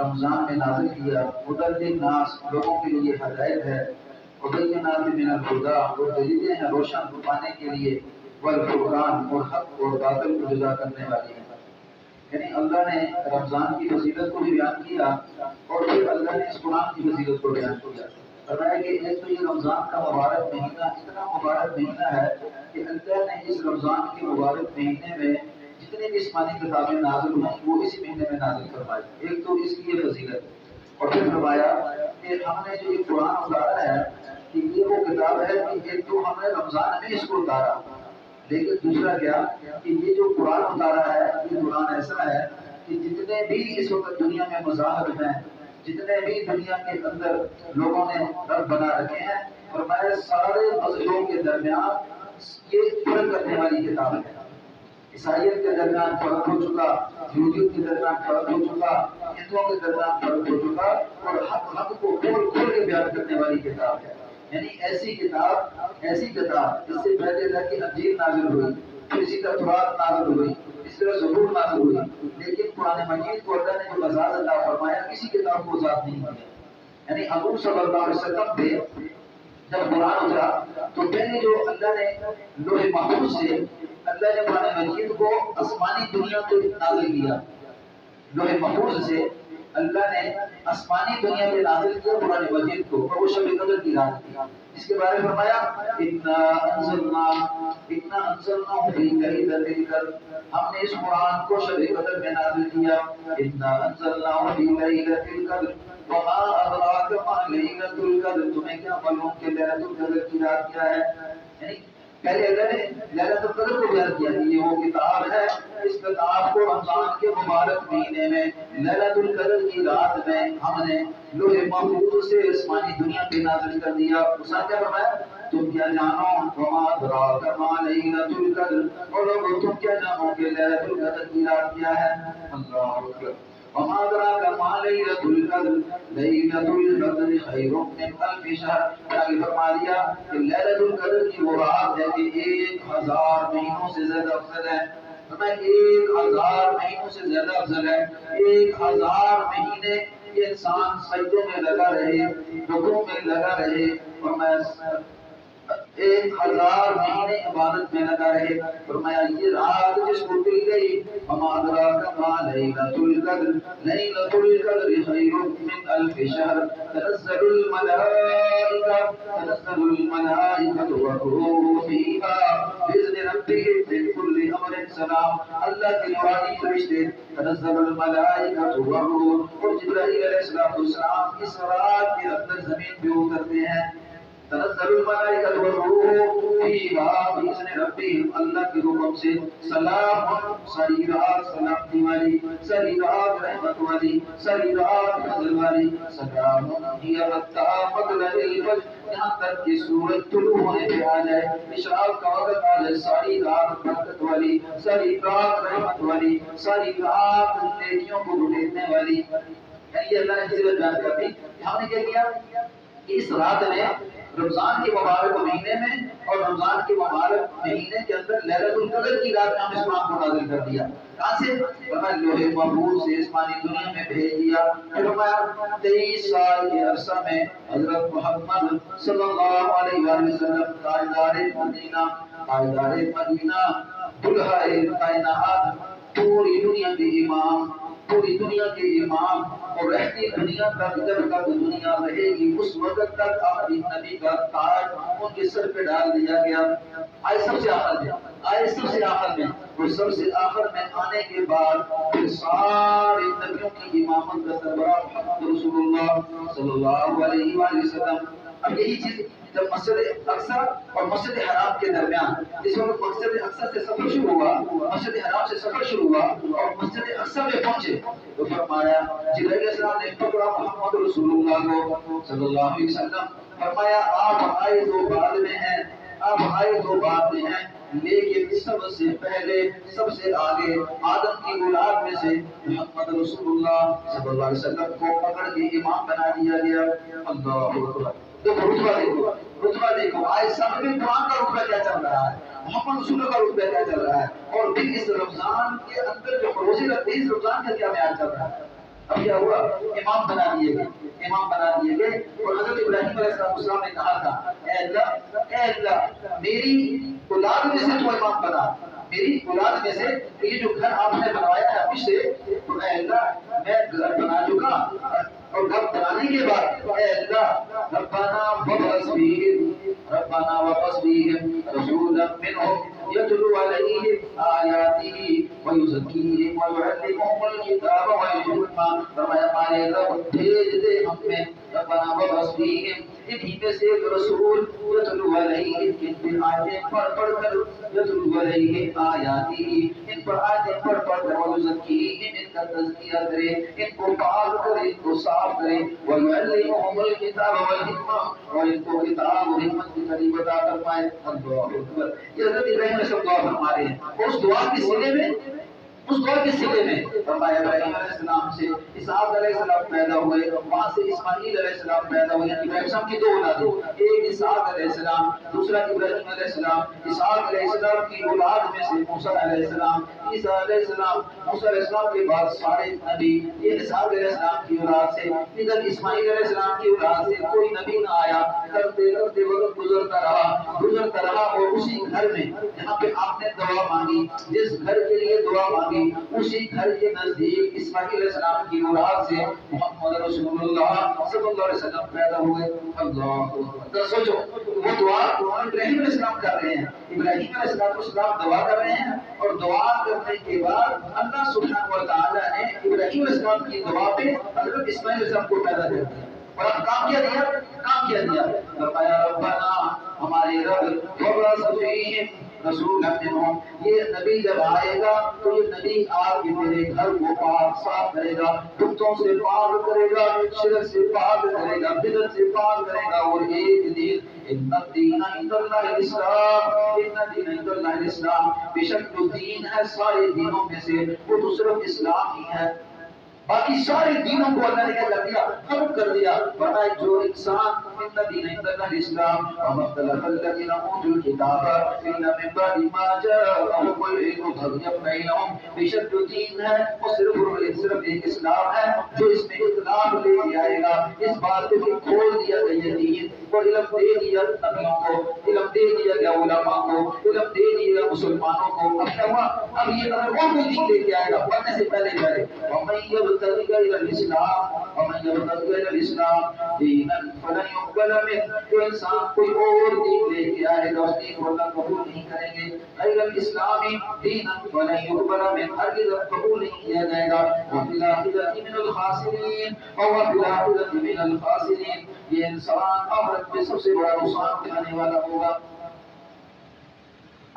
رمضان میں نازل کیا، ہدی للناس لوگوں کے لیے ہدایت ہے، وبینات من الہدی اور دلیلیں ہیں روشن پانے کے لیے، والفرقان اور حق اور باطل کو جدا کرنے والی ہیں۔ یعنی اللہ نے رمضان کی فضیلت کو بھی بیان کیا اور پھر اللہ نے اس قرآن کی فضیلت کو بیان کیا۔ فرمایا کہ ایک تو یہ رمضان کا مبارک مہینہ اتنا مبارک مہینہ ہے کہ اللہ نے اس رمضان کے مبارک مہینے میں جتنے بھی آسمانی کتابیں نازل ہوئی وہ اسی مہینے میں نازل فرمائی۔ ایک تو اس کی یہ فضیلت، اور پھر فرمایا کہ ہم نے جو یہ قرآن اتارا ہے کہ یہ وہ کتاب ہے کہ ایک تو ہم نے رمضان میں اس کو اتارا، لیکن دوسرا کیا کہ یہ جو قرآن اتارا ہے یہ قرآن ایسا ہے کہ جتنے بھی اس وقت دنیا میں مذاہب ہیں، جتنے بھی دنیا کے اندر لوگوں نے رب بنا رکھے ہیں، فرمایا سارے مذہبوں کے درمیان یہ فرق کرنے والی کتاب ہے۔ عیسائیت کے درمیان فرق ہو چکا، یہودیت کے درمیان فرق ہو چکا، ہندوؤں کے درمیان فرق ہو چکا، اور حق کو کھول کھول کے بیان کرنے والی کتاب ہے۔ یعنی ایسی کتاب جس سے پہلے اللہ کی انجیل نازل ہوئی، پھر اسی طرح تورات نازل ہوئی، اس طرح زبور نازل ہوئی، لیکن قرآن مجید کو اللہ نے جو مزاج عطا فرمایا کسی کتاب کو ذات نہیں دیا۔ یعنی حضور صلی اللہ علیہ وسلم پہ جب قرآن اترا تو پہلے جو اللہ نے لوح محفوظ سے اللہ نے قرآن مجید کو آسمانی دنیا کو نازل کیا، لوح محفوظ سے اللہ نے آسمانی دنیا میں نازل کیا قرآن مجید کو، اور وہ شب قدر کی رات تھی، جس کے بارے میں فرمایا انا انزلناہ فی لیلۃ القدر، ہم نے اس قرآن کو شب قدر میں نازل کیا۔ انا انزلناہ فی لیلۃ القدر وما ادراک ما لیلۃ القدر، تمہیں کیا معلوم کہ لیلۃ القدر کی رات کیا ہے؟ یعنی پہلے اللہ نے لیلۃ القدر کو بیان کیا کہ یہ وہ کتاب ہے، اس کتاب کو رمضان کے مبارک مہینے میں لیلۃ القدر کی رات میں ہم نے لوح محفوظ سے آسمانی دنیا پہ نازل کر دیا۔ اس نے کیا فرمایا؟ تم کیا جانو وما ادراک ما لیلۃ القدر، اور لوگوں تم کیا جانو کہ لیلۃ القدر کی رات کیا ہے؟ اللہ اکبر۔ وما ادراک ما لیلۃ القدر، لیلۃ القدر خیر من الف شہر، آگے فرما دیا کہ لیلۃ القدر کی وہ رات ہے کہ 1000 مہینوں سے زیادہ افضل ہے۔ فرمایا 1000 مہینوں سے زیادہ افضل ہے۔ 1000 مہینے یہ انسان سجدوں میں لگا رہے، رکوع میں لگا رہے، فرمایا 1000 مہینے عبادت میں لگا رہے۔ فرمایا یہ رات جس کو مل گئی، وما ادراک ما لیلۃ القدر، لیلۃ القدر خیر من الف شہر، تنزل الملائکۃ والروح فیہا بإذن ربہم من کل امر سلام، اللہ کے نورانی فرشتے تنزل الملائکۃ والروح، اور جبرائیل علیہ السلام اس رات کے اندر زمین پہ اترتے ہیں۔ تنزل الملائکۃ والروح فیہا بإذن ربہم، اللہ کے حکم سے، سلام، ساری رات سلامتی والی، ساری رات رحمت والی، ساری رات فضل والی، سلام ہی حتی مطلع الفجر، یہاں تک کہ سورج طلوع ہونے پہ آ جائے، اشراق کا وقت آ جائے، ساری رات برکت والی، ساری رات رحمت والی، ساری رات نیکیوں کو بھیجنے والی۔ یعنی یہ اللہ نے فضیلت بیان کر دی۔ ہم نے کیا کیا کہ اس رات میں رمضان کے مبارک مہینے میں اور رمضان کے مبارک مہینے کے اندر لیلۃ القدر کی رات میں ہم اس قرآن کو نازل کر دیا۔ کہاں سے؟ فرمایا لوح محفوظ سے آسمانی دنیا میں بھیج دیا۔ پھر فرمایا 23 سال کے عرصہ میں حضرت محمد صلی اللہ علیہ وسلم تاجدار مدینہ، دلہائے کائنات، پوری دنیا کے امام، پوری دنیا کے امام، اور رہتی دنیا تک، جب تک دنیا رہے گی اس وقت تک آخری نبی کا تاج ان کے سر پہ ڈال دیا گیا۔ آئے سب سے آخر میں، آئے سب سے آخر میں، اور سب سے آخر میں آنے کے بعد پھر سارے نبیوں کی امامت کا سربراہ محمد رسول اللہ صلی اللہ علیہ وآلہ وسلم۔ اب یہی چیز جب مسجد اقصی اور مسجد حرام کے درمیان، اس وقت مسجد اقصی سے سفر شروع ہوا، مسجد حرام سے سفر شروع ہوا اور مسجد اقصی میں پہنچے تو فرمایا جبرائیل علیہ السلام نے پکڑا محمد رسول اللہ کو صلی اللہ علیہ وسلم، فرمایا آپ آئے تو بعد میں ہیں، آپ آئے تو بعد میں ہیں، لیکن سب سے پہلے، سب سے آگے آدم کی اولاد میں سے محمد رسول اللہ صلی اللہ علیہ وسلم کو پکڑ کے امام بنا دیا گیا۔ اللہ اکبر۔ دیکھو رتبہ دیکھو، رتبہ دیکھو، آئے سب میں قرآن کا رتبہ کیا چل رہا ہے، محمد رسول اللہ کا رتبہ کیا چل رہا ہے، اور پھر اس رمضان کے اندر جو روزے رکھتے ہیں اس رمضان کا کیا بیان چل رہا ہے۔ اب کیا ہوا؟ امام بنا دیے گئے، امام بنا دیے گئے. اور حضرت ابراہیم علیہ السلام نے کہا تھا اے اللہ میری اولاد میں سے تو امام بنا، میری اولاد میں سے یہ جو گھر آپ نے بنوایا ہے مجھ سے، تو اے اللہ میں گھر بنا چکا، اور گھر بنانے کے بعد اے اللہ ربنا وابعث فیہم رسولا منہم یتلو علیہم آیاتہ ویزکیہم ویعلمہم الکتاب والحکمہ. فرمایا ہمارے رب بھیج دے ہم میں، ربنا وابعث فیہم انہی میں سے ایک رسول یتلو علیہم ان پر آیتیں پڑھ پڑھ کر، یتلو علیہم آیاتہ ان پر آیتیں پڑھ پڑھ کر، ویزکیہم ان کا تزکیہ کرے، ان کو پاک کرے، ان کو صاف کرے، ویعلمہم الکتاب والحکمہ اور ان کو کتاب اور حکمت کی تعلیم عطا فرمائے. اللہ اکبر. یہ حضرت ابراہیم علیہ السلام دعا فرما رہے ہیں. اس دعا کے سلے میں، اس دور کے سلے میں فرمایا ابراہیم علیہ السلام سے اسحاق علیہ السلام پیدا ہوئے، وہاں سے اسماعیل علیہ السلام پیدا ہوئے. ابراہیم السلام کی دو اولادیں، ایک اسحاق علیہ السلام، دوسرا ابراہیم علیہ السلام. اسحاق علیہ السلام کی اولاد میں سے موسیٰ علیہ السلام، عیسیٰ علیہ السلام. موسیٰ علیہ السلام کے بعد سارے نبی یہ اسحاق علیہ السلام کی اولاد سے. ادھر اسماعیل علیہ السلام کی اولاد سے کوئی نبی نہ آیا. کرتے کرتے وقت گزرتا رہا اور اسی گھر میں جہاں پہ آپ نے دعا مانگی، جس گھر کے لیے دعا مانگی، اسی گھر کے نزدیک اسماعیل علیہ السلام کی اولاد سے محمد رسول اللہ صلی اللہ علیہ وسلم پیدا ہوئے. اللہ اکبر. سوچو وہ دعا ابراہیم علیہ السلام کر رہے ہیں، ابراہیم علیہ السلام دعا کر رہے ہیں، اور دعا کرنے کے بعد اللہ سبحانہ و تعالیٰ نے ابراہیم علیہ السلام کی دعا پہ حضرت اسماعیل علیہ السلام کو پیدا کر دیا. اور اب کام کیا دیا؟ کام کیا دیا؟ فرمایا ربنا ہمارے رب وابعث فیہم رسول منہم. یہ نبی جب آئے گا تو یہ نبی آ کے میرے گھر کو پاک صاف کرے گا، بتوں سے پاک کرے گا، شرک سے پاک کرے گا، بدعت سے پاک کرے گا. اور ایک دن ان الدین عند اللہ الاسلام، ان الدین عند اللہ الاسلام، بے شک جو دین ہے سارے دینوں میں سے وہ تو صرف اسلام ہی ہے. باقی سارے دینوں کو اللہ نے کیا کر دیا؟ ختم کر دیا. فرمایا جو انسان ان دین عند اللہ الاسلام ومختلف الذین اوتوا الکتاب الا من بعد ما جاءهم العلم بغیا بینہم. بے شک جو دین ہے وہ صرف ایک اسلام ہے جو اس میں اختلاف لے آئے گا. اس بات کو کہ کھول دیا گیا دین اور علم دے دیا نبیوں کو، علم دے دیا گیا علماء کو، علم دے دیا گیا مسلمانوں کو. اب کیا ہوا؟ اب یہ اگر اور کوئی دین لے کے آئے گا پڑھنے سے پہلے جو انسان کوئی اور دین لے کے آئے گا اس دین کو اللہ قبول نہیں کریں گے. غیر الاسلامی دین فلن يقبل منه، ہرگز قبول نہیں کیا جائے گا. وفی الآخرۃ من الخاسرین، اور وفی الآخرۃ من الخاسرین، یہ انسان آخرت میں سب سے بڑا نقصان اٹھانے والا ہوگا.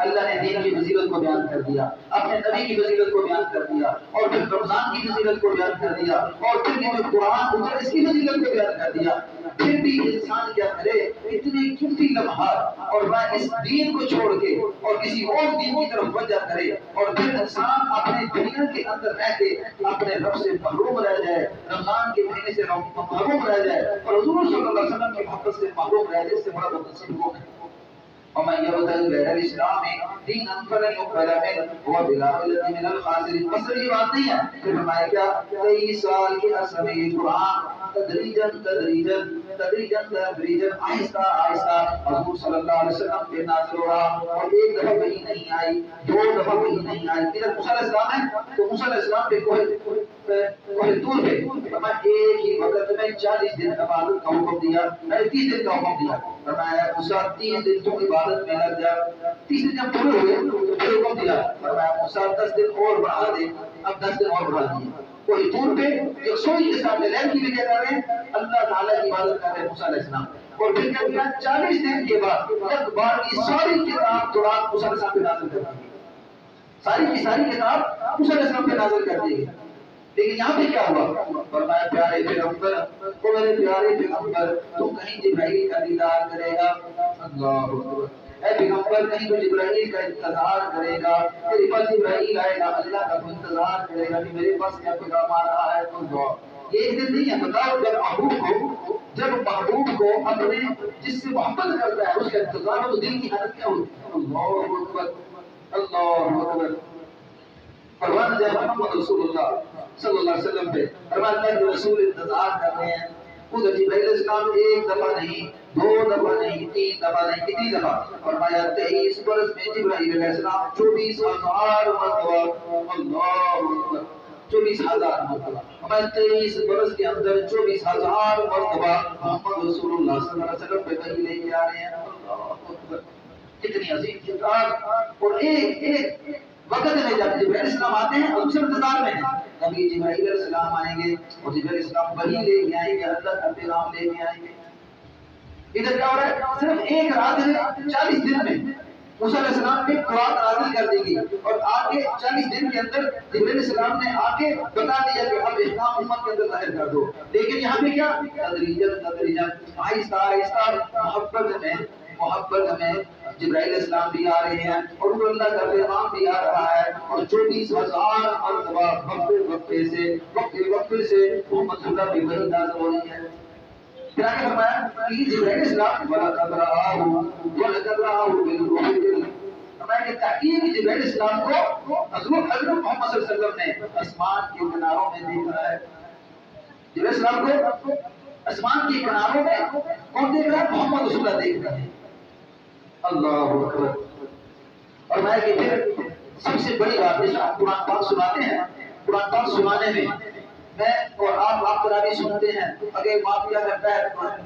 اللہ نے دین کی فضیلت کو بیان کر دیا، اپنے نبی کی فضیلت کو بیان کر دیا، اور پھر رمضان کی فضیلت کو بیان کر دیا، اور پھر یہ جو قرآن اترا اس کی فضیلت کو بیان کر دیا. پھر بھی انسان کیا کرے؟ اتنے قیمتی لمحات اور وہ اس دین کو چھوڑ کے اور کسی اور دین کی طرف وجہ کرے، اور پھر انسان اپنے دنیا کے اندر رہ کے اپنے رب سے محروم رہ جائے، رمضان کے مہینے سے محروم رہ جائے، اور حضور صلی اللہ علیہ وسلم کی محبت سے محروم رہ جائے. اس سے بڑا بدنصیب کون ہے؟ ومن يبتغي غير الاسلام دينا فلن يقبل منه وهو في الاخره من الخاسرين. بس یہ بات نہیں ہے. پھر فرمایا کیا؟ 23 سال کے عرصے میں یہ قرآن تدریجاً آہستہ آہستہ حضور صلی اللہ علیہ وسلم پہ نازل ہوا، اور ایک دفعہ کہیں نہیں آئی، دو دفعہ کہیں نہیں آئی. ادھر موسیٰ علیہ السلام ہے تو موسیٰ علیہ السلام پہ کوہ طور پہ فرمایا ایک ہی وقت میں 40 دن عبادت کا حکم دیا، 30 دن کا حکم دیا. فرمایا موسیٰ 30 دن تو عبادت میں لگ جا. 30 دن جب پورے ہوئے تو پھر حکم دیا. فرمایا موسیٰ 10 دن اور بڑھا دے. اب 10 دن اور بڑھا دیے. کوئی دور پہ ایک سوئی کے سامنے لہر کی وجہ کر رہے ہیں، اللہ تعالیٰ کی عبادت کر رہے ہیں موسیٰ علیہ السلام. اور پھر کیا کیا؟ 40 دن کے بعد ایک بار کی ساری کتاب قرآن موسیٰ علیہ السلام پہ نازل کر دی. ساری کی ساری کتاب موسیٰ علیہ السلام پہ نازل کر دی. لیکن یہاں پہ کیا ہوا؟ فرمایا پیارے پیغمبر، او میرے پیارے پیغمبر، تو کہیں جبرائیل کا دیدار کرے گا. اللہ اکبر. اے پیغمبر کہیں تو جبرائیل کا انتظار کرے گا، تیرے پاس جبرائیل آئے گا، اللہ کا تو انتظار کرے گا کہ میرے پاس کیا پیغام آ رہا ہے. تو دعا یہ ایک دن نہیں ہے. بتاؤ جب محبوب کو اپنے جس سے محبت کرتا ہے اس کا انتظار ہو تو دل کی حالت کیا ہوتی ہے؟ اللہ اکبر، اللہ اکبر. فرمان جائے محمد رسول اللہ صلی اللہ علیہ وسلم پہ، فرمایا اللہ کے رسول انتظار کر رہے ہیں. ادھر جبرائیل علیہ السلام ایک دفعہ نہیں، دو دفعہ نہیں، تین دفعہ نہیں، کتنی دفعہ؟ فرمایا 23 برس میں جبرائیل علیہ السلام 24,000 مرتبہ، اللہ اکبر، 24,000 مرتبہ. ہمیں 23 برس کے اندر 24,000 مرتبہ محمد رسول اللہ صلی اللہ علیہ وسلم پہ وحی لے کے آ رہے ہیں. اللہ اکبر، کتنی عظیم کتاب. اور ایک وقت میں جب جبرائیل علیہ السلام آتے ہیں اور اس انتظار میں ہیں، کبھی جبرائیل علیہ السلام آئیں گے اور جبرائیل علیہ السلام وحی لے کے آئیں گے، اللہ کا پیغام لے کے آئیں گے. ادھر کیا ہو رہا ہے؟ صرف ایک رات میں 40 دن میں موسیٰ علیہ السلام پہ قرآن نازل کر دی گئی، اور آگے 40 دن کے اندر جبرائیل علیہ السلام نے آگے بتا دیا کہ اب احکام امت کے اندر ظاہر کر دو. لیکن یہاں پہ کیا؟ تدریجاً آہستہ آہستہ محبت میں جبرائیل علیہ السلام بھی آ رہے ہیں اور اللہ کا پیغام بھی آ رہا ہے. اور 24,000 مرتبہ وقفے سے محمد صلی اللہ علیہ وسلم بھی وحی نازل ہو رہی ہے. پھر آگے فرمایا کہ جبرائیل علیہ السلام وَلَقَدْ رَآهُ بِالْأُفُقِ الْأَعْلَىٰ. فرمایا کہ تحقیق جبرائیل علیہ السلام کو حضرت محمد صلی اللہ علیہ وسلم نے آسمان کے کناروں میں دیکھا ہے. جبرائیل علیہ السلام کو آسمان کے کناروں میں کون دیکھ رہا ہے؟ محمد رسول اللہ دیکھ رہے ہیں. اللہ اکبر. اور میں کہ پھر سب سے بڑی بات ہے، قرآن پاک سناتے ہیں، قرآن پاک سنانے میں میں اور آپ تراویح سنتے ہیں، اگر باپ کیا کرتا ہے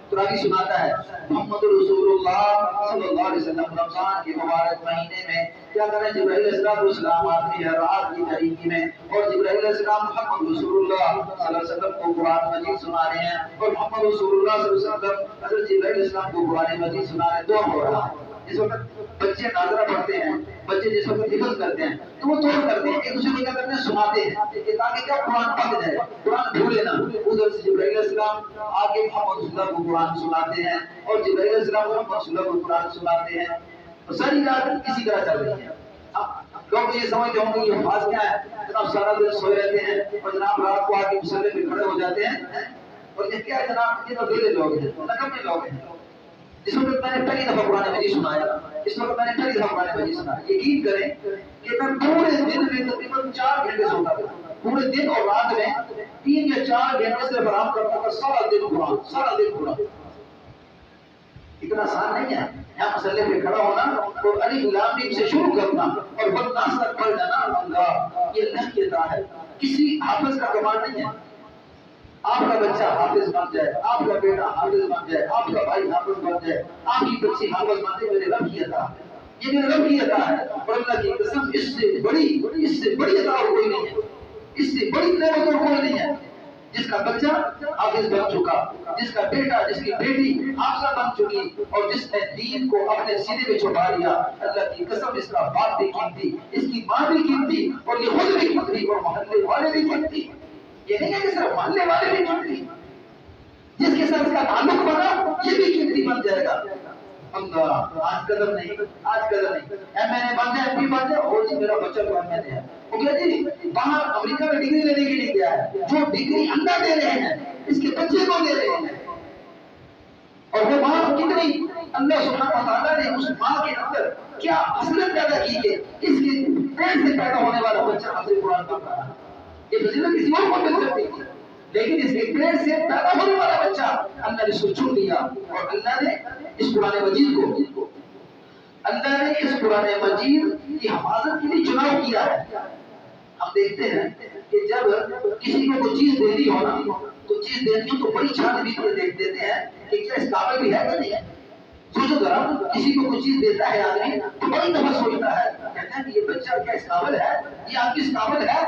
تراویح سناتا ہے. محمد رسول اللہ صلی اللہ علیہ وسلم رمضان کے مبارک مہینے میں کیا کریں؟ جبرائیل علیہ السلام آتے ہیں رات کی تاریکی میں، اور جبرائیل علیہ السلام محمد رسول اللہ صلی اللہ علیہ وسلم کو قرآن مجید سنا رہے ہیں، اور محمد رسول اللہ صلی اللہ علیہ وسلم حضرت جبرائیل علیہ السلام کو قرآن مجید سنا رہے ہیں. دو ہو رہا ہے. جس وقت بچے ناظرہ پڑھتے ہیں، بچے جس وقت حفظ کرتے ہیں تو وہ دونوں کرتے ہیں، ایک دوسرے کو کیا کرتے ہیں؟ سناتے ہیں کہ تاکہ کیا قرآن پڑھ جائے، قرآن بھولے نہ. ادھر سے جبرائیل علیہ السلام آگے محمد صلی اللہ علیہ وسلم کو قرآن سناتے ہیں، اور جبرائیل علیہ السلام محمد صلی اللہ علیہ وسلم کو قرآن سناتے ہیں. تو ساری رات اسی طرح چل رہی ہے. لوگ یہ سمجھتے ہوں گے یہ خاص کیا ہے، جناب سارا دن سوئے رہتے ہیں اور جناب رات کو آگے مصلے پہ کھڑے ہو جاتے ہیں، اور یہ کیا ہے جناب؟ یہ تو ویلے لوگ ہیں، نکمے لوگ ہیں. اس وقت میں نے پہلی دفعہ قرآن مجید سنایا، اس وقت میں نے پہلی دفعہ قرآن مجید سنایا. یقین کریں کہ میں پورے دن میں تقریباً 4 گھنٹے سوتا تھا. پورے دن اور رات میں 3 یا 4 گھنٹے سے برآمد کرتا تھا. سارا دن قرآن، سارا دن قرآن. اتنا آسان نہیں ہے یہاں مسئلے پہ کھڑا ہونا اور الف لام میم سے شروع کرنا اور والناس تک پڑھ جانا. اللہ یہ اللہ کی عطا ہے، کسی حافظ کا کمال نہیں ہے. آپ کا بچہ حافظ بن جائے، آپ کا بیٹا حافظ بن جائے، آپ کا بھائی حافظ بن جائے، آپ کی بچی حافظ بن جائے، میرے رب کی عطا ہے. یہ میرے رب کی عطا ہے. اور اللہ کی قسم اس سے بڑی عطا اور کوئی نہیں ہے، اس سے بڑی نعمت اور کوئی نہیں ہے. جس کا بچہ حافظ بن چکا، جس کا بیٹا جس کی بیٹی حافظہ بن چکی، اور جس نے دین کو اپنے سینے میں چھپا لیا، اللہ کی قسم اس کا باپ بھی قیمتی، اس کی ماں بھی قیمتی، اور یہ خود بھی قیمتی، اور محلے والے بھی قیمتی. یہ نہیں ہے کہ صرف محلے والے بھی قیمتی، جس کے ساتھ اس کا تعلق بنا یہ بھی قیمتی بن جائے گا. اللہ آج قدر نہیں، آج قدر نہیں. ایم این اے بن جائے، ایم پی بن جائے، اور جی میرا بچہ تو ایم این اے ہے. وہ کہا جی باہر امریکہ میں ڈگری لینے کے لیے گیا ہے، جو ڈگری اللہ دے رہے ہیں اس کے بچے کو دے رہے ہیں. اور وہ ماں کتنی، اللہ سبحانہ وتعالیٰ نے اس ماں کے اندر کیا حسرت پیدا کی ہے، اس کے پیٹ سے پیدا ہونے والا بچہ حافظ قرآن پڑھ رہا ہے. یہ فضیلت کسی اور کو مل سکتی تھی، لیکن اس کے پیٹ سے پیدا ہونے والا بچہ اللہ نے اس کو چن لیا. اور اللہ نے اس قرآن مجید کو اللہ نے اس قرآن مجید کی حفاظت کے لیے چناؤ کیا ہے. ہم دیکھتے ہیں کہ جب کسی کو کوئی چیز دینی ہو نا تو چیز دینی ہو تو بڑی چھان بین کر دیکھ دیتے ہیں کہ کیا اس قابل بھی ہے کہ نہیں ہے. سوچو ذرا، کسی کو کوئی چیز دیتا ہے آدمی تو بڑی دفعہ سوچتا ہے، کہتا ہے کہ یہ بچہ کیا اس قابل ہے، یہ آپ کس قابل ہے.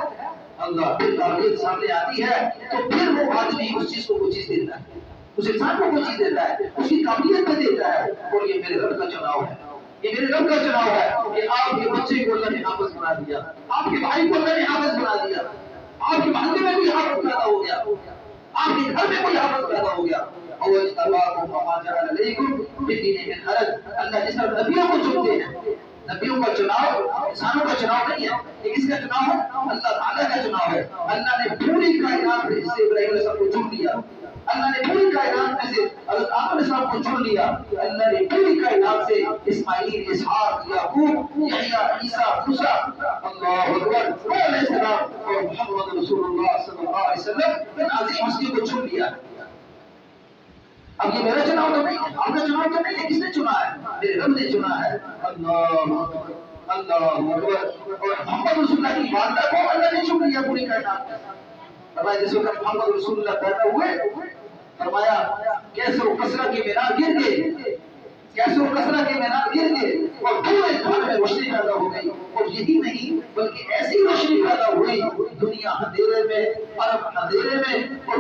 اللہ پھر قابلیت سامنے آتی ہے تو پھر وہ آدمی اس چیز کو کوئی چیز دیتا ہے، اس انسان کو کوئی چیز دیتا ہے، اس کی قابلیت پہ دیتا ہے. اور یہ میرے رب کا چناؤ ہے، یہ میرے رب کا چناؤ ہے کہ آپ کے بچے کو اللہ نے حافظ بنا دیا، آپ کے بھائی کو اللہ نے حافظ بنا دیا، آپ کے محلے میں کوئی حافظ پیدا ہو گیا، آپ کے گھر میں کوئی حافظ پیدا ہو گیا. اور اجتباکم وما جعل علیکم فی الدین من حرج. اللہ جس طرح نبیوں کو چنتے ہیں، نبیوں کا چناؤ انسانوں کا چناؤ نہیں ہے، یہ کس کا چناؤ ہے؟ اللہ تعالیٰ کا چناؤ ہے۔ اللہ نے پوری کائنات میں سے ابراہیم علیہ السلام کو چن لیا، اللہ نے پوری کائنات میں سے حضرت آدم علیہ السلام کو چن لیا، اللہ نے پوری کائنات سے اسماعیل، اسحاق، یعقوب، یحییٰ، عیسیٰ، موسیٰ، اللہ اکبر، علیہ السلام اور محمد رسول اللہ صلی اللہ علیہ وسلم ان عظیم ہستیوں کو چن لیا۔ اب یہ میرا چناؤ تو نہیں ہے، آپ کا چناؤ تو نہیں ہے، کس نے چنا ہے؟ میرے رب نے چنا ہے۔ اللہ اکبر، اللہ اکبر، اور محمد رسول اللہ کی والدہ کو اللہ نے چن لیا پوری کائنات میں۔ فرمایا جس وقت محمد رسول اللہ پیدا ہوئے، فرمایا کیسر و کسرا کے مینار گر گئے، کیسر و کسرا کے مینار گر گئے اور پورے گھر میں روشنی پیدا ہو گئی، اور یہی نہیں بلکہ ایسی روشنی پیدا ہوئی دنیا اندھیرے میں، عرب اندھیرے میں، اور